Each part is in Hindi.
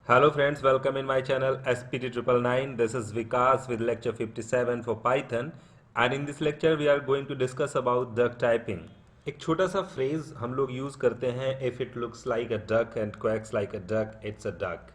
Hello friends, welcome in my channel SPT999. This is Vikas with lecture 57 for Python, and in this lecture we are going to discuss about duck typing. एक छोटा सा phrase हम लोग use करते हैं, if it looks like a duck and quacks like a duck, it's a duck.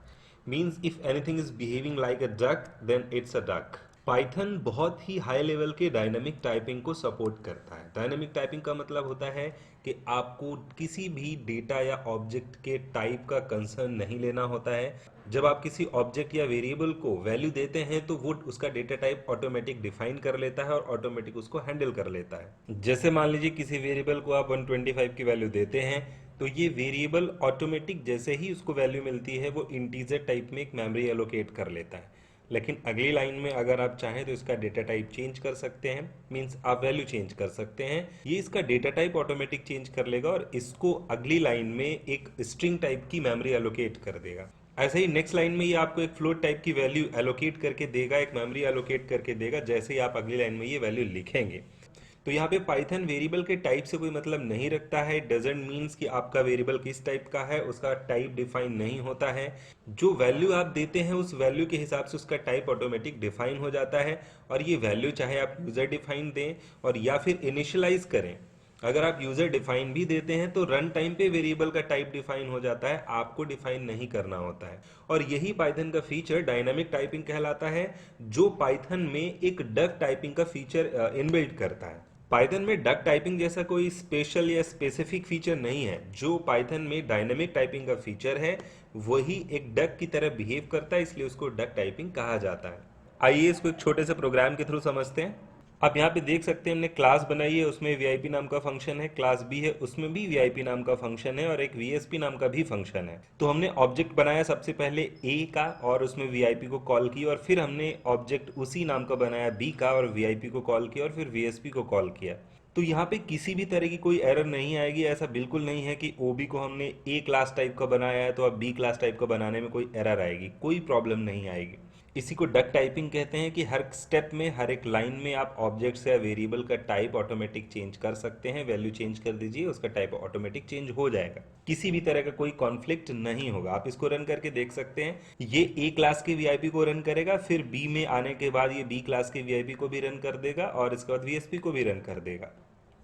Means if anything is behaving like a duck, then it's a duck. Python बहुत ही हाई लेवल के डायनामिक टाइपिंग को सपोर्ट करता है। डायनामिक टाइपिंग का मतलब होता है कि आपको किसी भी डेटा या ऑब्जेक्ट के टाइप का कंसर्न नहीं लेना होता है। जब आप किसी ऑब्जेक्ट या वेरिएबल को वैल्यू देते हैं तो वो उसका डेटा टाइप ऑटोमेटिक डिफाइन कर लेता है और ऑटोमेटिक उसको हैंडल कर लेता है। जैसे मान लीजिए किसी वेरिएबल को आप 125 की वैल्यू देते हैं तो ये वेरिएबल ऑटोमेटिक जैसे ही उसको वैल्यू मिलती है वो इंटीजर टाइप में एक मेमोरी एलोकेट कर लेता है। लेकिन अगली लाइन में अगर आप चाहें तो इसका डेटा टाइप चेंज कर सकते हैं, मींस आप वैल्यू चेंज कर सकते हैं। ये इसका डेटा टाइप ऑटोमेटिक चेंज कर लेगा और इसको अगली लाइन में एक स्ट्रिंग टाइप की मेमोरी एलोकेट कर देगा। ऐसे ही नेक्स्ट लाइन में ये आपको एक फ्लोट टाइप की वैल्यू एलोकेट करके देगा, एक मेमोरी एलोकेट करके देगा जैसे ही आप अगली लाइन में ये वैल्यू लिखेंगे। तो यहाँ पे पाइथन वेरिएबल के टाइप से कोई मतलब नहीं रखता है। डजेंट मीन्स कि आपका वेरिएबल किस टाइप का है, उसका टाइप डिफाइन नहीं होता है। जो वैल्यू आप देते हैं उस वैल्यू के हिसाब से उसका टाइप ऑटोमेटिक डिफाइन हो जाता है। और ये वैल्यू चाहे आप यूजर डिफाइन दें और या फिर इनिशियलाइज करें, अगर आप यूजर डिफाइन भी देते हैं तो रन टाइम पे वेरिएबल का टाइप डिफाइन हो जाता है, आपको डिफाइन नहीं करना होता है। और यही पाइथन का फीचर डायनामिक टाइपिंग कहलाता है, जो पाइथन में एक डक टाइपिंग का फीचर इनबिल्ट करता है। पाइथन में डक टाइपिंग जैसा कोई स्पेशल या स्पेसिफिक फीचर नहीं है। जो पाइथन में डायनेमिक टाइपिंग का फीचर है वही एक डक की तरह बिहेव करता है, इसलिए उसको डक टाइपिंग कहा जाता है। आइए इसको एक छोटे से प्रोग्राम के थ्रू समझते हैं। आप यहाँ पे देख सकते हैं हमने क्लास बनाई है, उसमें वीआईपी नाम का फंक्शन है। क्लास बी है, उसमें भी वीआईपी नाम का फंक्शन है और एक वीएसपी नाम का भी फंक्शन है। तो हमने ऑब्जेक्ट बनाया सबसे पहले ए का और उसमें वीआईपी को कॉल किया, और फिर हमने ऑब्जेक्ट उसी नाम का बनाया बी का और वीआईपी को कॉल किया और फिर वीएसपी को कॉल किया। तो यहाँ पे किसी भी तरह की कोई एरर नहीं आएगी। ऐसा बिल्कुल नहीं है कि ओबी को हमने ए क्लास टाइप का बनाया है तो अब बी क्लास टाइप का बनाने में कोई एरर आएगी, कोई प्रॉब्लम नहीं आएगी। इसी को डक टाइपिंग कहते हैं कि हर स्टेप में, हर एक लाइन में आप ऑब्जेक्ट्स या वेरिएबल का टाइप ऑटोमेटिक चेंज कर सकते हैं। वैल्यू चेंज कर दीजिए, उसका टाइप ऑटोमेटिक चेंज हो जाएगा। किसी भी तरह का कोई कॉन्फ्लिक्ट नहीं होगा। आप इसको रन करके देख सकते हैं। ये ए क्लास के वीआईपी को रन करेगा, फिर बी में आने के बाद ये बी क्लास के वीआईपी को भी रन कर देगा और इसके बाद वीएसपी को भी रन कर देगा।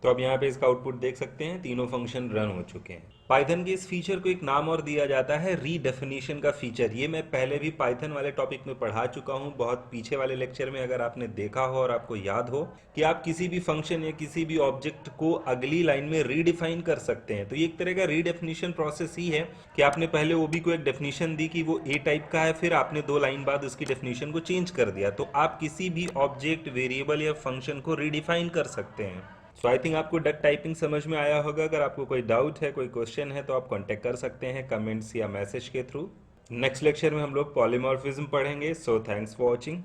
तो अब यहाँ पे इसका आउटपुट देख सकते हैं, तीनों फंक्शन रन हो चुके हैं। पाइथन के इस फीचर को एक नाम और दिया जाता है रीडेफिनेशन का फीचर। ये मैं पहले भी पाइथन वाले टॉपिक में पढ़ा चुका हूँ, बहुत पीछे वाले लेक्चर में। अगर आपने देखा हो और आपको याद हो कि आप किसी भी फंक्शन या किसी भी ऑब्जेक्ट को अगली लाइन में रीडिफाइन कर सकते हैं, तो ये एक तरह का रीडेफिनेशन प्रोसेस ही है कि आपने पहले ओबी को एक डेफिनेशन दी कि वो ए टाइप का है, फिर आपने 2 लाइन बाद उसकी डेफिनेशन को चेंज कर दिया। तो आप किसी भी ऑब्जेक्ट, वेरिएबल या फंक्शन को रीडिफाइन कर सकते हैं। सो आई थिंक आपको डक टाइपिंग समझ में आया होगा। अगर आपको कोई डाउट है, कोई क्वेश्चन है तो आप कांटेक्ट कर सकते हैं कमेंट्स या मैसेज के थ्रू। नेक्स्ट लेक्चर में हम लोग पॉलीमॉर्फिज्म पढ़ेंगे। So thanks for watching.